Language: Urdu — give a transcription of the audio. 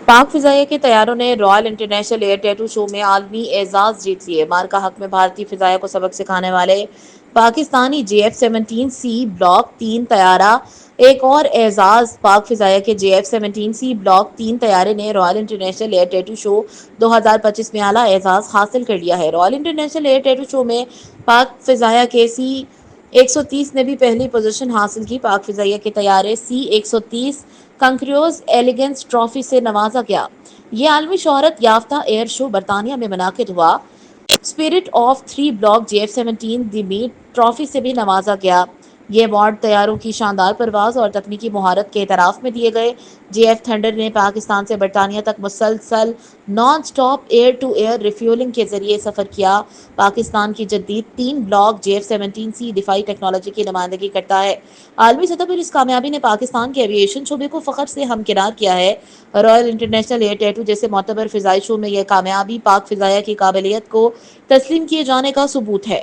پاک فضائیہ کے طیاروں نے رائل انٹرنیشنل ایئر ٹیٹو شو میں عالمی اعزاز جیت لیے۔ مارکا حق میں بھارتی فضائیہ کو سبق سکھانے والے پاکستانی JF-17C بلاک 3 طیارہ ایک اور اعزاز۔ پاک فضائیہ کے JF-17C بلاک 3 طیارے نے رائل انٹرنیشنل ایئر ٹیٹو شو 2025 میں اعلیٰ اعزاز حاصل کر لیا ہے۔ رائل انٹرنیشنل ایئر ٹیٹو شو میں پاک فضائیہ کے C-130 نے بھی پہلی پوزیشن حاصل کی۔ پاک فضائیہ کے طیارے C-130 کنکریوز ایلیگنس ٹرافی سے نوازا گیا۔ یہ عالمی شہرت یافتہ ایئر شو برطانیہ میں منعقد ہوا۔ Spirit of 3 block JF-17 the میٹ ٹرافی سے بھی نوازا گیا۔ یہ ایوارڈ طیاروں کی شاندار پرواز اور تکنیکی مہارت کے اعتراف میں دیے گئے۔ JF تھنڈر نے پاکستان سے برطانیہ تک مسلسل non stop air to air refuelling کے ذریعے سفر کیا۔ پاکستان کی جدید 3 بلاک JF-17C دفاعی ٹیکنالوجی کی نمائندگی کرتا ہے۔ عالمی سطح پر اس کامیابی نے پاکستان کے ایوی ایشن شعبے کو فخر سے ہمکنار کیا ہے۔ رائل انٹرنیشنل ایئر ٹیٹو جیسے معتبر فضائی شو میں یہ کامیابی پاک فضائیہ کی قابلیت کو تسلیم کیے جانے کا ثبوت ہے۔